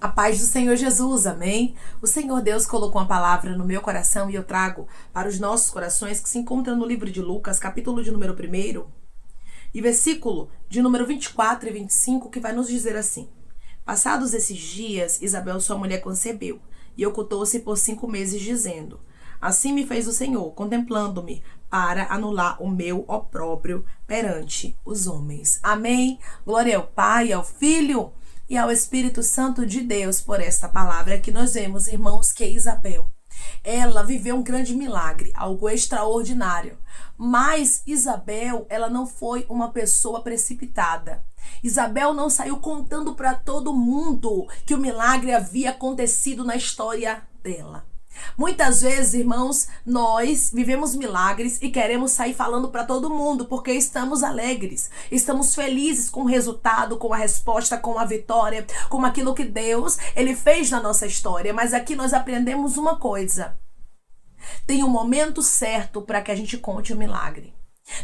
A paz do Senhor Jesus, amém? O Senhor Deus colocou uma palavra no meu coração e eu trago para os nossos corações que se encontra no livro de Lucas, capítulo de número 1 e versículo de número 24 e 25, que vai nos dizer assim: Passados esses dias, Isabel, sua mulher, concebeu e ocultou-se por 5 meses, dizendo: Assim me fez o Senhor, contemplando-me, para anular o meu opróbrio perante os homens. Amém? Glória ao Pai, ao Filho e ao Espírito Santo de Deus por esta palavra que nós vemos, irmãos, que Isabel, ela viveu um grande milagre, algo extraordinário. Mas Isabel, ela não foi uma pessoa precipitada. Isabel não saiu contando para todo mundo que o milagre havia acontecido na história dela. Muitas vezes, irmãos, nós vivemos milagres e queremos sair falando para todo mundo porque estamos alegres, estamos felizes com o resultado, com a resposta, com a vitória, com aquilo que Deus, Ele fez na nossa história. Mas aqui nós aprendemos uma coisa: tem um momento certo para que a gente conte o milagre.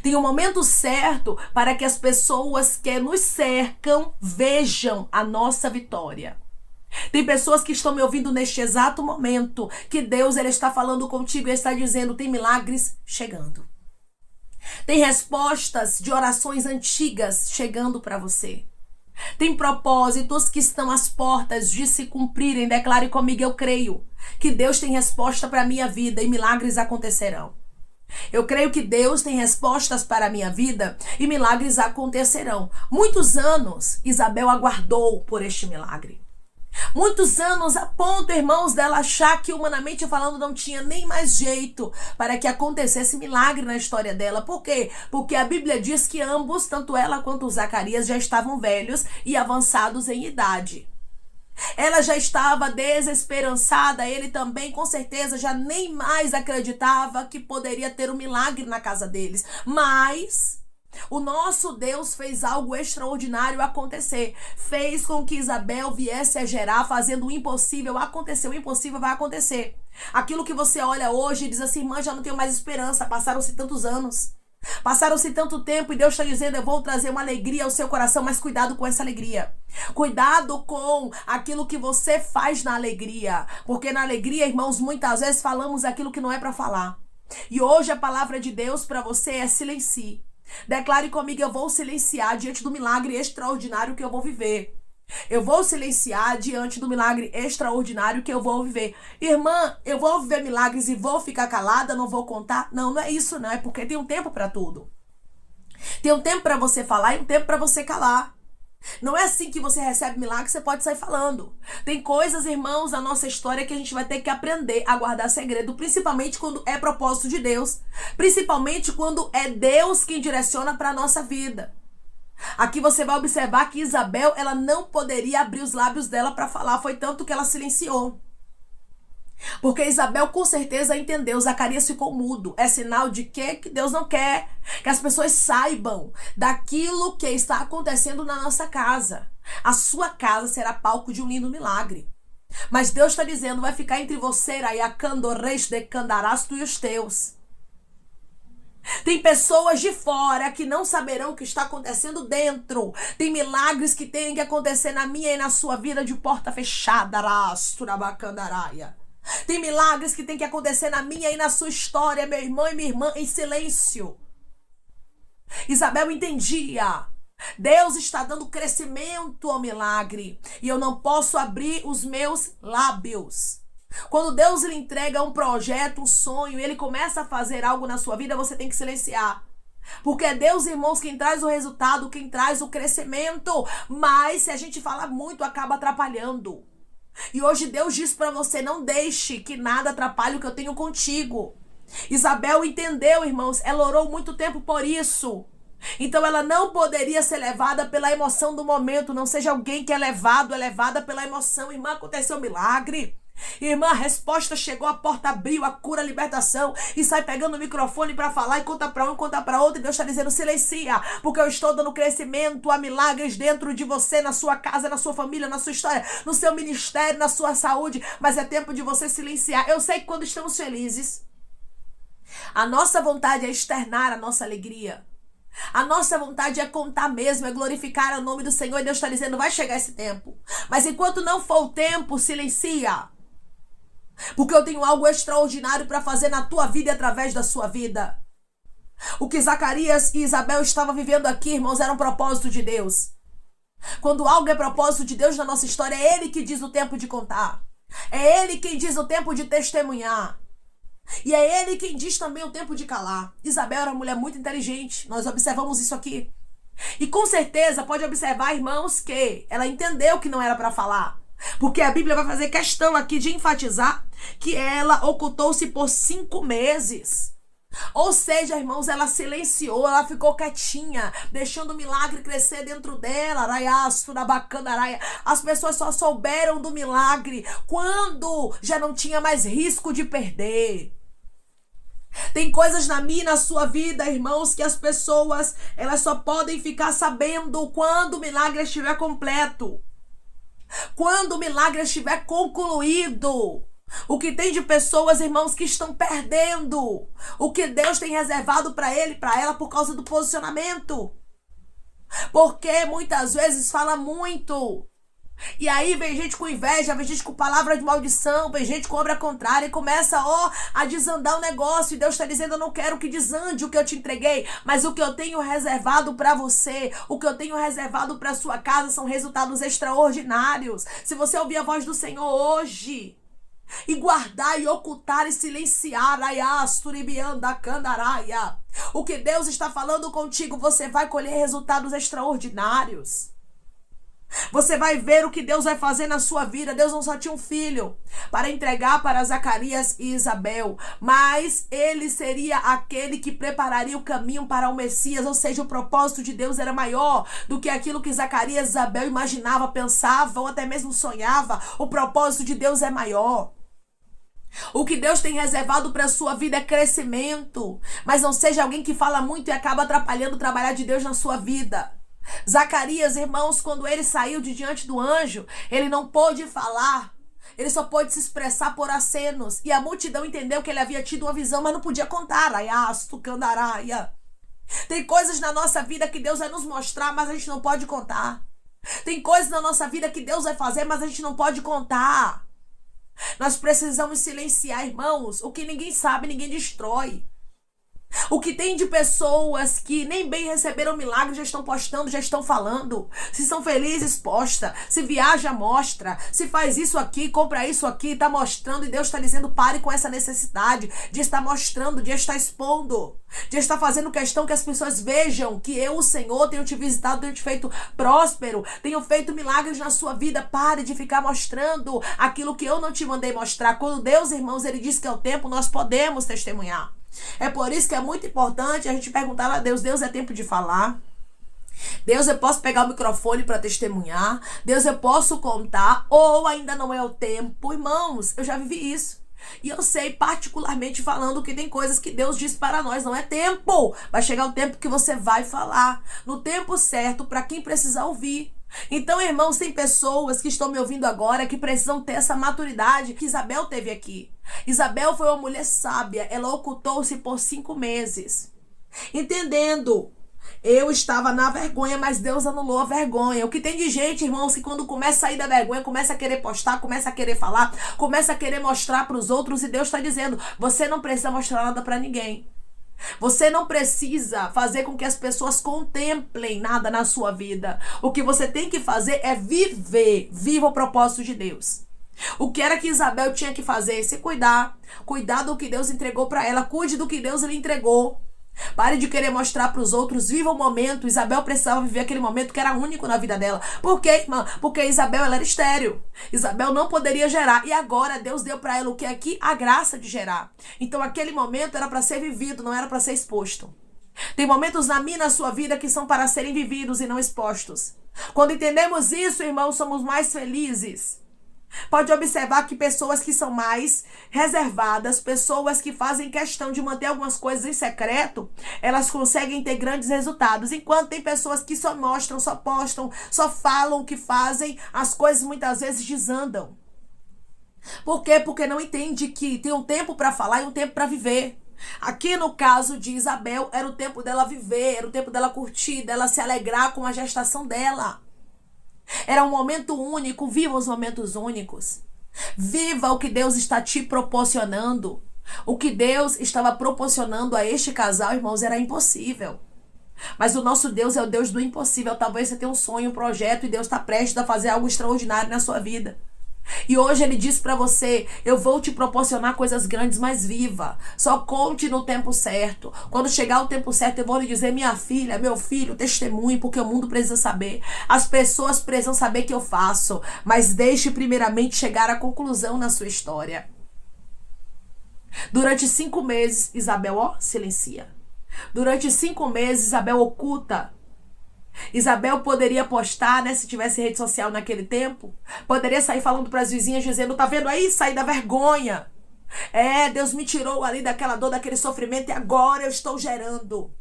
Tem um momento certo para que as pessoas que nos cercam vejam a nossa vitória. Tem pessoas que estão me ouvindo neste exato momento, que Deus, Ele está falando contigo e está dizendo: tem milagres chegando. Tem respostas de orações antigas chegando para você. Tem propósitos que estão às portas de se cumprirem. Declare comigo: eu creio que Deus tem resposta para a minha vida e milagres acontecerão. Eu creio que Deus tem respostas para a minha vida e milagres acontecerão. Muitos anos Isabel aguardou por este milagre. Muitos anos a ponto, irmãos, dela achar que, humanamente falando, não tinha nem mais jeito para que acontecesse milagre na história dela. Por quê? Porque a Bíblia diz que ambos, tanto ela quanto Zacarias, já estavam velhos e avançados em idade. Ela já estava desesperançada, ele também, com certeza, já nem mais acreditava que poderia ter um milagre na casa deles. Mas o nosso Deus fez algo extraordinário acontecer. Fez com que Isabel viesse a gerar, fazendo o impossível acontecer. O impossível vai acontecer. Aquilo que você olha hoje e diz assim: irmã, já não tenho mais esperança, passaram-se tantos anos, passaram-se tanto tempo, e Deus está dizendo: eu vou trazer uma alegria ao seu coração, mas cuidado com essa alegria. Cuidado com aquilo que você faz na alegria. Porque na alegria, irmãos, muitas vezes falamos aquilo que não é para falar. E hoje a palavra de Deus para você é: silencie. Declare comigo: eu vou silenciar diante do milagre extraordinário que eu vou viver. Eu vou silenciar diante do milagre extraordinário que eu vou viver. Irmã, eu vou viver milagres e vou ficar calada, não vou contar? Não, não é isso, não. É porque tem um tempo para tudo. Tem um tempo para você falar e um tempo para você calar. Não é assim que você recebe milagre, você pode sair falando. Tem coisas, irmãos, na nossa história que a gente vai ter que aprender a guardar segredo, principalmente quando é propósito de Deus, principalmente quando é Deus quem direciona para a nossa vida. Aqui você vai observar que Isabel, ela não poderia abrir os lábios dela para falar, foi tanto que ela silenciou. Porque Isabel com certeza entendeu, Zacarias ficou mudo. É sinal de quê? Que Deus não quer que as pessoas saibam daquilo que está acontecendo na nossa casa. A sua casa será palco de um lindo milagre. Mas Deus está dizendo: vai ficar entre você, Raiacandores de Candarasto, e os teus. Tem pessoas de fora que não saberão o que está acontecendo dentro. Tem milagres que têm que acontecer na minha e na sua vida de porta fechada. Rasturabacandaраia. Tem milagres que tem que acontecer na minha e na sua história, meu irmão e minha irmã, em silêncio. Isabel entendia: Deus está dando crescimento ao milagre e eu não posso abrir os meus lábios. Quando Deus lhe entrega um projeto, um sonho, e Ele começa a fazer algo na sua vida, você tem que silenciar. Porque é Deus, irmãos, quem traz o resultado, quem traz o crescimento. Mas se a gente fala muito, acaba atrapalhando. E hoje Deus diz para você: não deixe que nada atrapalhe o que eu tenho contigo. Isabel entendeu, irmãos, ela orou muito tempo por isso. Então ela não poderia ser levada pela emoção do momento. Não seja alguém que é levado, é levada pela emoção. Irmã, aconteceu um milagre. Irmã, a resposta chegou, a porta abriu, a cura, a libertação, e sai pegando o microfone para falar e conta para um, conta para outro, e Deus está dizendo: silencia, porque eu estou dando crescimento a milagres dentro de você, na sua casa, na sua família, na sua história, no seu ministério, na sua saúde. Mas é tempo de você silenciar. Eu sei que quando estamos felizes, a nossa vontade é externar a nossa alegria. A nossa vontade é contar mesmo, é glorificar o nome do Senhor. E Deus está dizendo, vai chegar esse tempo. Mas enquanto não for o tempo, silencia. Porque eu tenho algo extraordinário para fazer na tua vida e através da sua vida. O que Zacarias e Isabel estavam vivendo aqui, irmãos, era um propósito de Deus. Quando algo é propósito de Deus na nossa história, é Ele que diz o tempo de contar. É Ele quem diz o tempo de testemunhar. E é Ele quem diz também o tempo de calar. Isabel era uma mulher muito inteligente. Nós observamos isso aqui. E com certeza pode observar, irmãos, que ela entendeu que não era para falar. Porque a Bíblia vai fazer questão aqui de enfatizar que ela ocultou-se por 5 meses. Ou seja, irmãos, ela silenciou, ela ficou quietinha, deixando o milagre crescer dentro dela. As pessoas só souberam do milagre quando já não tinha mais risco de perder. Tem coisas na minha e na sua vida, irmãos, que as pessoas elas só podem ficar sabendo quando o milagre estiver completo. Quando o milagre estiver concluído. O que tem de pessoas, irmãos, que estão perdendo o que Deus tem reservado para ele e para ela por causa do posicionamento. Porque muitas vezes fala muito. E aí vem gente com inveja, vem gente com palavra de maldição, vem gente com obra contrária e começa a desandar o negócio. E Deus está dizendo, eu não quero que desande o que eu te entreguei, mas o que eu tenho reservado para você, o que eu tenho reservado para sua casa são resultados extraordinários. Se você ouvir a voz do Senhor hoje e guardar e ocultar e silenciar, o que Deus está falando contigo, você vai colher resultados extraordinários. Você vai ver o que Deus vai fazer na sua vida. Deus não só tinha um filho para entregar para Zacarias e Isabel, mas ele seria aquele que prepararia o caminho para o Messias. Ou seja, o propósito de Deus era maior do que aquilo que Zacarias e Isabel imaginava, pensava ou até mesmo sonhava. O propósito de Deus é maior. O que Deus tem reservado para a sua vida é crescimento. Mas não seja alguém que fala muito e acaba atrapalhando o trabalhar de Deus na sua vida. Zacarias, irmãos, quando ele saiu de diante do anjo, ele não pôde falar. Ele só pôde se expressar por acenos. E a multidão entendeu que ele havia tido uma visão, mas não podia contar. Tem coisas na nossa vida que Deus vai nos mostrar, mas a gente não pode contar. Tem coisas na nossa vida que Deus vai fazer, mas a gente não pode contar. Nós precisamos silenciar, irmãos. O que ninguém sabe, ninguém destrói. O que tem de pessoas que nem bem receberam milagre, já estão postando, já estão falando. Se são felizes, posta. Se viaja, mostra. Se faz isso aqui, compra isso aqui, está mostrando. E Deus está dizendo, pare com essa necessidade de estar mostrando, de estar expondo, de estar fazendo questão que as pessoas vejam que eu, o Senhor, tenho te visitado, tenho te feito próspero, tenho feito milagres na sua vida. Pare de ficar mostrando aquilo que eu não te mandei mostrar. Quando Deus, irmãos, Ele diz que é o tempo, nós podemos testemunhar. É por isso que é muito importante a gente perguntar a Deus, Deus, é tempo de falar? Deus, eu posso pegar o microfone para testemunhar? Deus, eu posso contar? Ou ainda não é o tempo? Irmãos, eu já vivi isso. E eu sei, particularmente falando, que tem coisas que Deus diz para nós, não é tempo. Vai chegar o tempo que você vai falar, no tempo certo, para quem precisar ouvir. Então, irmãos, tem pessoas que estão me ouvindo agora que precisam ter essa maturidade que Isabel teve aqui. Isabel foi uma mulher sábia, ela ocultou-se por 5 meses. Entendendo, eu estava na vergonha, mas Deus anulou a vergonha. O que tem de gente, irmãos, que quando começa a sair da vergonha, começa a querer postar, começa a querer falar, começa a querer mostrar para os outros, e Deus está dizendo, você não precisa mostrar nada para ninguém. Você não precisa fazer com que as pessoas contemplem nada na sua vida. O que você tem que fazer é viver. Viva o propósito de Deus. O que era que Isabel tinha que fazer? Se cuidar. Cuidar do que Deus entregou para ela. Cuide do que Deus lhe entregou. Pare de querer mostrar para os outros. Viva o momento. Isabel precisava viver aquele momento que era único na vida dela. Por quê, irmã? Porque Isabel, ela era estéril. Isabel não poderia gerar. E agora Deus deu para ela o que aqui? A graça de gerar. Então aquele momento era para ser vivido, não era para ser exposto. Tem momentos na minha e na sua vida que são para serem vividos e não expostos. Quando entendemos isso, irmãos, somos mais felizes. Pode observar que pessoas que são mais reservadas, pessoas que fazem questão de manter algumas coisas em secreto, elas conseguem ter grandes resultados. Enquanto tem pessoas que só mostram, só postam, só falam o que fazem, as coisas muitas vezes desandam. Por quê? Porque não entende que tem um tempo para falar e um tempo para viver. Aqui no caso de Isabel, era o tempo dela viver, era o tempo dela curtir, dela se alegrar com a gestação dela. Era um momento único, viva os momentos únicos. Viva o que Deus está te proporcionando. O que Deus estava proporcionando a este casal, irmãos, era impossível. Mas o nosso Deus é o Deus do impossível. Talvez você tenha um sonho, um projeto e Deus está prestes a fazer algo extraordinário na sua vida. E hoje ele diz para você: eu vou te proporcionar coisas grandes, mas viva. Só conte no tempo certo. Quando chegar o tempo certo, eu vou lhe dizer: minha filha, meu filho, testemunhe, porque o mundo precisa saber. As pessoas precisam saber que eu faço. Mas deixe primeiramente chegar à conclusão na sua história. Durante 5 meses, Isabel, silencia. Durante 5 meses, Isabel oculta. Isabel poderia postar, né, se tivesse rede social naquele tempo, poderia sair falando para as vizinhas, dizendo: tá vendo aí, saí da vergonha. Deus me tirou ali daquela dor, daquele sofrimento, e agora eu estou gerando.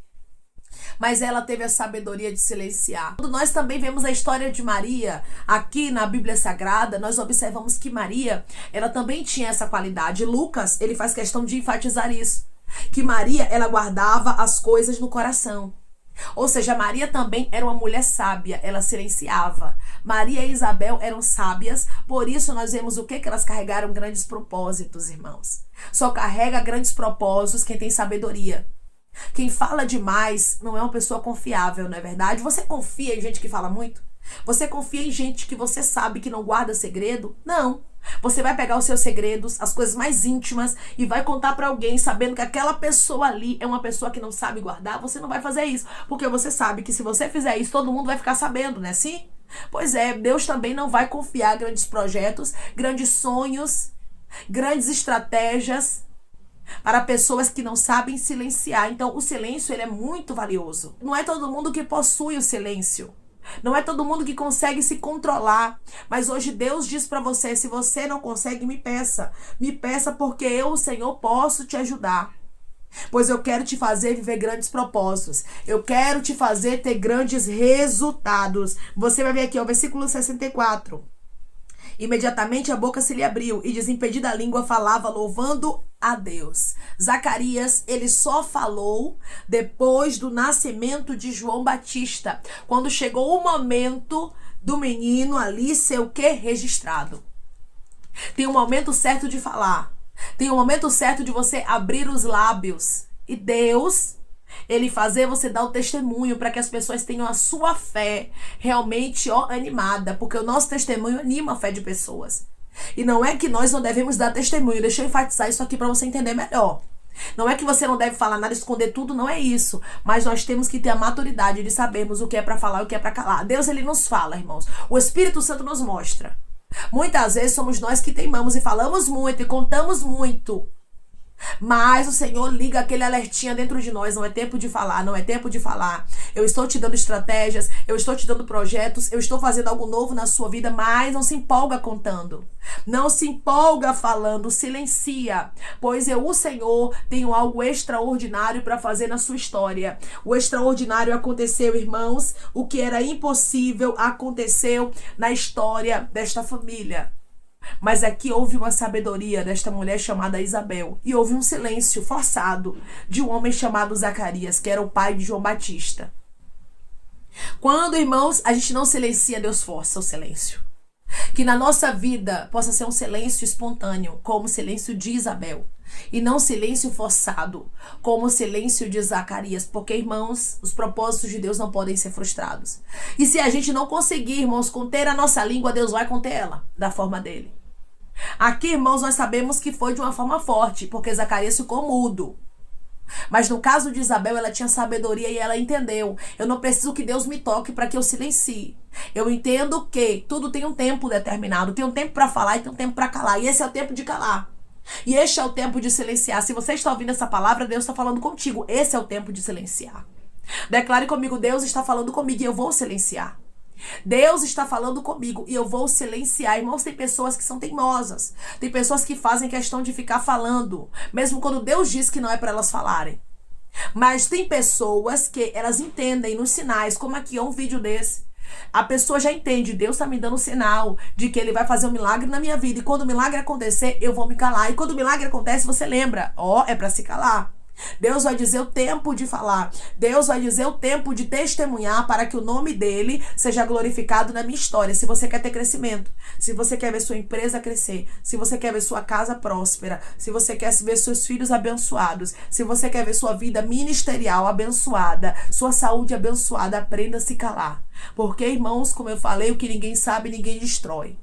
Mas ela teve a sabedoria de silenciar. Quando nós também vemos a história de Maria, aqui na Bíblia Sagrada, nós observamos que Maria, ela também tinha essa qualidade. Lucas, ele faz questão de enfatizar isso, que Maria, ela guardava as coisas no coração. Ou seja, Maria também era uma mulher sábia, ela silenciava. Maria e Isabel eram sábias, por isso nós vemos o que elas carregaram: grandes propósitos, irmãos. Só carrega grandes propósitos quem tem sabedoria. Quem fala demais não é uma pessoa confiável, não é verdade? Você confia em gente que fala muito? Você confia em gente que você sabe que não guarda segredo? Não. Você vai pegar os seus segredos, as coisas mais íntimas, e vai contar pra alguém sabendo que aquela pessoa ali é uma pessoa que não sabe guardar? Você não vai fazer isso, porque você sabe que se você fizer isso, todo mundo vai ficar sabendo, né? Sim? Pois é, Deus também não vai confiar grandes projetos, grandes sonhos, grandes estratégias para pessoas que não sabem silenciar. Então, o silêncio, ele é muito valioso. Não é todo mundo que possui o silêncio. Não é todo mundo que consegue se controlar. Mas hoje Deus diz para você: se você não consegue, me peça. Me peça, porque eu, o Senhor, posso te ajudar. Pois eu quero te fazer viver grandes propósitos. Eu quero te fazer ter grandes resultados. Você vai ver aqui, ó, versículo 64. Imediatamente a boca se lhe abriu e desimpedida a língua falava, louvando a Deus. Zacarias, ele só falou depois do nascimento de João Batista, quando chegou o momento do menino ali ser o quê? Registrado. Tem um momento certo de falar. Tem um momento certo de você abrir os lábios. E Deus, ele fazer você dar o testemunho para que as pessoas tenham a sua fé realmente animada, porque o nosso testemunho anima a fé de pessoas. E não é que nós não devemos dar testemunho. Deixa eu enfatizar isso aqui para você entender melhor. Não é que você não deve falar nada, esconder tudo, não é isso. Mas nós temos que ter a maturidade de sabermos o que é para falar e o que é para calar. Deus, ele nos fala, irmãos. O Espírito Santo nos mostra. Muitas vezes somos nós que teimamos e falamos muito e contamos muito. Mas o Senhor liga aquele alertinha dentro de nós: não é tempo de falar, não é tempo de falar. Eu estou te dando estratégias, eu estou te dando projetos, eu estou fazendo algo novo na sua vida, mas não se empolga contando. Não se empolga falando, silencia. Pois eu, o Senhor, tenho algo extraordinário para fazer na sua história. O extraordinário aconteceu, irmãos. O que era impossível aconteceu na história desta família. Mas aqui houve uma sabedoria desta mulher chamada Isabel. E houve um silêncio forçado de um homem chamado Zacarias, que era o pai de João Batista. Quando, irmãos, a gente não silencia, Deus força o silêncio. Que na nossa vida possa ser um silêncio espontâneo, como o silêncio de Isabel. E não silêncio forçado, como o silêncio de Zacarias. Porque, irmãos, os propósitos de Deus não podem ser frustrados. E se a gente não conseguir, irmãos, conter a nossa língua, Deus vai conter ela, da forma dele. Aqui, irmãos, nós sabemos que foi de uma forma forte, porque Zacarias ficou mudo. Mas no caso de Isabel, ela tinha sabedoria e ela entendeu: eu não preciso que Deus me toque para que eu silencie. Eu entendo que tudo tem um tempo determinado. Tem um tempo para falar e tem um tempo para calar. E esse é o tempo de calar. E este é o tempo de silenciar. Se você está ouvindo essa palavra, Deus está falando contigo. Esse é o tempo de silenciar. Declare comigo: Deus está falando comigo e eu vou silenciar. Deus está falando comigo e eu vou silenciar. Irmãos, tem pessoas que são teimosas. Tem pessoas que fazem questão de ficar falando, mesmo quando Deus diz que não é para elas falarem. Mas tem pessoas que elas entendem nos sinais, como aqui é um vídeo desse. A pessoa já entende: Deus está me dando um sinal de que Ele vai fazer um milagre na minha vida. E quando o milagre acontecer, eu vou me calar. E quando o milagre acontece, você lembra: é para se calar. Deus vai dizer o tempo de falar. Deus vai dizer o tempo de testemunhar para que o nome dele seja glorificado na minha história. Se você quer ter crescimento, se você quer ver sua empresa crescer, se você quer ver sua casa próspera, se você quer ver seus filhos abençoados, se você quer ver sua vida ministerial abençoada, sua saúde abençoada, aprenda a se calar. Porque, irmãos, como eu falei, o que ninguém sabe, ninguém destrói.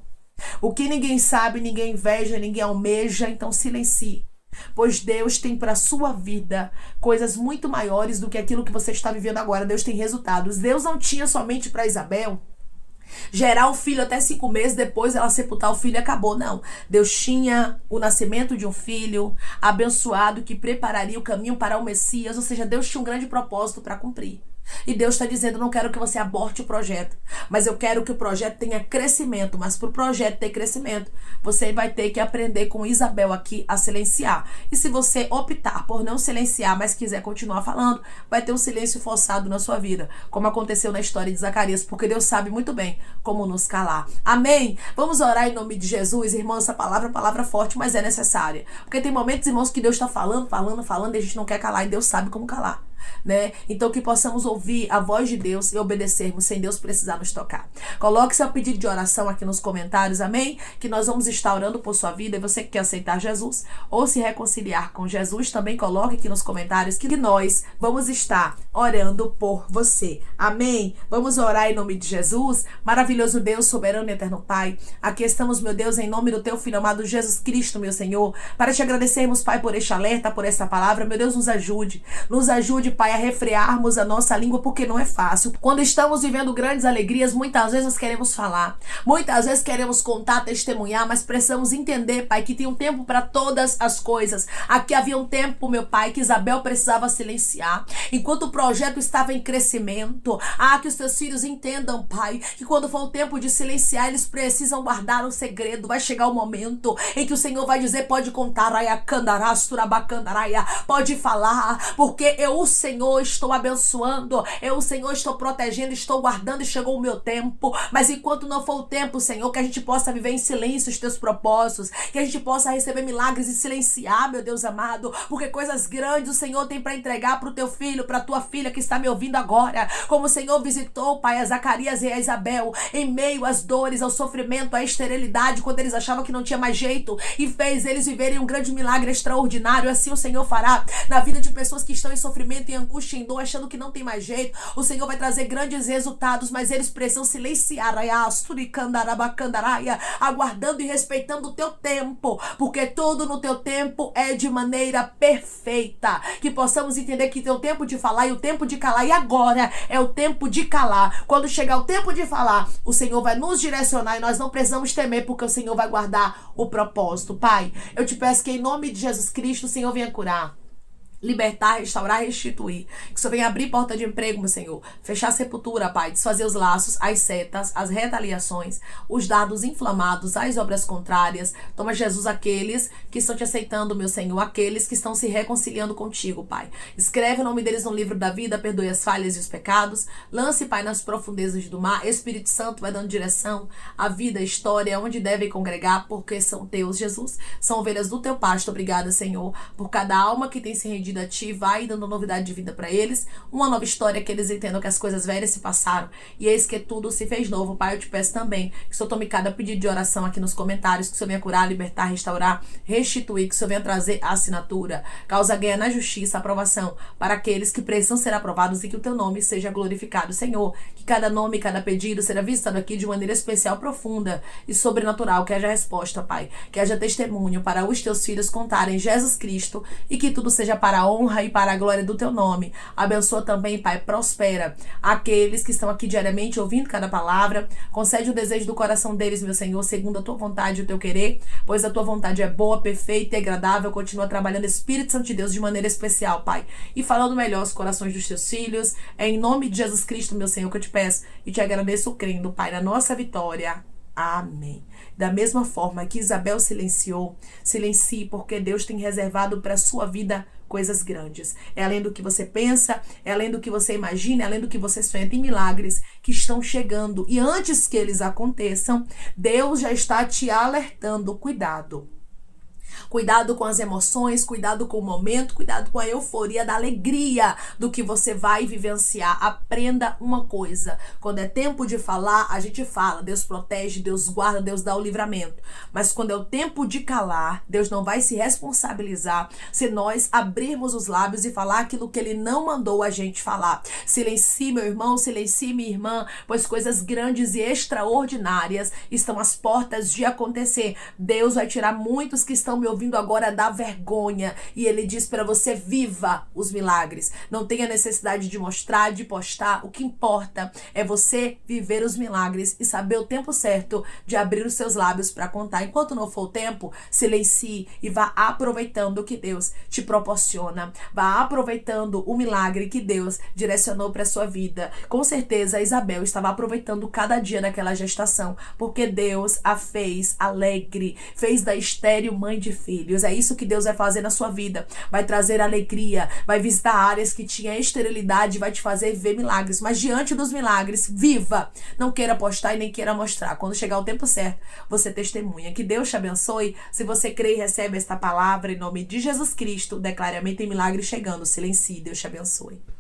O que ninguém sabe, ninguém inveja, ninguém almeja, então silencie. Pois Deus tem para a sua vida coisas muito maiores do que aquilo que você está vivendo agora. Deus tem resultados. Deus não tinha somente para Isabel gerar um filho até 5 meses, depois ela sepultar o filho e acabou. Não. Deus tinha o nascimento de um filho abençoado que prepararia o caminho para o Messias. Ou seja, Deus tinha um grande propósito para cumprir. E Deus está dizendo, não quero que você aborte o projeto, mas eu quero que o projeto tenha crescimento. Mas para o projeto ter crescimento, você vai ter que aprender com Isabel aqui a silenciar. E se você optar por não silenciar, mas quiser continuar falando, vai ter um silêncio forçado na sua vida, como aconteceu na história de Zacarias, porque Deus sabe muito bem como nos calar. Amém? Vamos orar em nome de Jesus, irmão. Essa palavra é uma palavra forte, mas é necessária, porque tem momentos, irmãos, que Deus está falando e a gente não quer calar, e Deus sabe como calar, né? Então que possamos ouvir a voz de Deus e obedecermos sem Deus precisar nos tocar. Coloque seu pedido de oração aqui nos comentários, amém? Que nós vamos estar orando por sua vida. E você que quer aceitar Jesus ou se reconciliar com Jesus, também coloque aqui nos comentários que nós vamos estar orando por você, amém? Vamos orar em nome de Jesus. Maravilhoso Deus, soberano e eterno Pai, aqui estamos, meu Deus, em nome do teu Filho amado Jesus Cristo, meu Senhor, para te agradecermos, Pai, por este alerta, por esta palavra. Meu Deus, nos ajude, Pai, a refrearmos a nossa língua, porque não é fácil. Quando estamos vivendo grandes alegrias, muitas vezes nós queremos falar, muitas vezes queremos contar, testemunhar, mas precisamos entender, Pai, que tem um tempo para todas as coisas. Aqui havia um tempo, meu Pai, que Isabel precisava silenciar, enquanto o projeto estava em crescimento. Que os teus filhos entendam, Pai, que quando for o tempo de silenciar, eles precisam guardar o segredo. Vai chegar o momento em que o Senhor vai dizer, pode contar, pode falar, porque eu, o Senhor, estou abençoando, eu, o Senhor, estou protegendo, estou guardando, e chegou o meu tempo. Mas enquanto não for o tempo, Senhor, que a gente possa viver em silêncio os teus propósitos, que a gente possa receber milagres e silenciar, meu Deus amado, porque coisas grandes o Senhor tem para entregar para o teu filho, para a tua filha que está me ouvindo agora. Como o Senhor visitou, Pai, a Zacarias e a Isabel em meio às dores, ao sofrimento, à esterilidade, quando eles achavam que não tinha mais jeito, e fez eles viverem um grande milagre extraordinário. Assim o Senhor fará na vida de pessoas que estão em sofrimento, em angústia, em dor, achando que não tem mais jeito. O Senhor vai trazer grandes resultados, mas eles precisam silenciar, aguardando e respeitando o teu tempo, porque tudo no teu tempo é de maneira perfeita. Que possamos entender que tem o tempo de falar e o tempo de calar, e agora é o tempo de calar. Quando chegar o tempo de falar, o Senhor vai nos direcionar e nós não precisamos temer, porque o Senhor vai guardar o propósito. Pai, eu te peço que em nome de Jesus Cristo o Senhor venha curar, libertar, restaurar, restituir. Que o Senhor venha abrir porta de emprego, meu Senhor. Fechar a sepultura, Pai. Desfazer os laços, as setas, as retaliações, os dardos inflamados, as obras contrárias. Toma, Jesus, aqueles que estão te aceitando, meu Senhor. Aqueles que estão se reconciliando contigo, Pai. Escreve o nome deles no livro da vida. Perdoe as falhas e os pecados. Lance, Pai, nas profundezas do mar. Espírito Santo vai dando direção à vida, à história, onde devem congregar, porque são teus, Jesus. São ovelhas do teu pasto. Obrigada, Senhor, por cada alma que tem se rendido a ti. Vai dando novidade de vida para eles, uma nova história, que eles entendam que as coisas velhas se passaram e eis que tudo se fez novo. Pai, eu te peço também que o Senhor tome cada pedido de oração aqui nos comentários, que o Senhor venha curar, libertar, restaurar, restituir, que o Senhor venha trazer a assinatura, causa ganha na justiça, aprovação para aqueles que precisam ser aprovados, e que o teu nome seja glorificado, Senhor. Que cada nome, cada pedido seja visitado aqui de maneira especial, profunda e sobrenatural, que haja resposta, Pai, que haja testemunho para os teus filhos contarem Jesus Cristo, e que tudo seja para a honra e para a glória do teu nome. Abençoa também, Pai, prospera aqueles que estão aqui diariamente ouvindo cada palavra. Concede o desejo do coração deles, meu Senhor, segundo a tua vontade e o teu querer, pois a tua vontade é boa, perfeita e agradável. Continua trabalhando, Espírito Santo de Deus, de maneira especial, Pai, e falando melhor os corações dos teus filhos. É em nome de Jesus Cristo, meu Senhor, que eu te peço e te agradeço, crendo, Pai, na nossa vitória. Amém. Da mesma forma que Isabel silenciou, silencie, porque Deus tem reservado para a sua vida coisas grandes. É além do que você pensa, é além do que você imagina, é além do que você sonha. Tem milagres que estão chegando, e antes que eles aconteçam, Deus já está te alertando. Cuidado. Cuidado com as emoções, cuidado com o momento, cuidado com a euforia da alegria do que você vai vivenciar. Aprenda uma coisa: quando é tempo de falar, a gente fala. Deus protege, Deus guarda, Deus dá o livramento. Mas quando é o tempo de calar, Deus não vai se responsabilizar se nós abrirmos os lábios e falar aquilo que Ele não mandou a gente falar. Silencie, meu irmão, silencie, minha irmã, pois coisas grandes e extraordinárias estão às portas de acontecer. Deus vai tirar muitos que estão me ouvindo agora da vergonha, e Ele diz para você: viva os milagres. Não tenha necessidade de mostrar, de postar. O que importa é você viver os milagres e saber o tempo certo de abrir os seus lábios para contar. Enquanto não for o tempo, silencie e vá aproveitando o que Deus te proporciona. Vá aproveitando o milagre que Deus direcionou para sua vida. Com certeza a Isabel estava aproveitando cada dia daquela gestação, porque Deus a fez alegre, fez da estéril mãe de filhos. É isso que Deus vai fazer na sua vida. Vai trazer alegria, vai visitar áreas que tinha esterilidade, vai te fazer ver milagres. Mas diante dos milagres, viva. Não queira postar e nem queira mostrar. Quando chegar o tempo certo, você testemunha. Que Deus te abençoe. Se você crê e recebe esta palavra, em nome de Jesus Cristo, declare amém. Tem milagre chegando. Silencie. Deus te abençoe.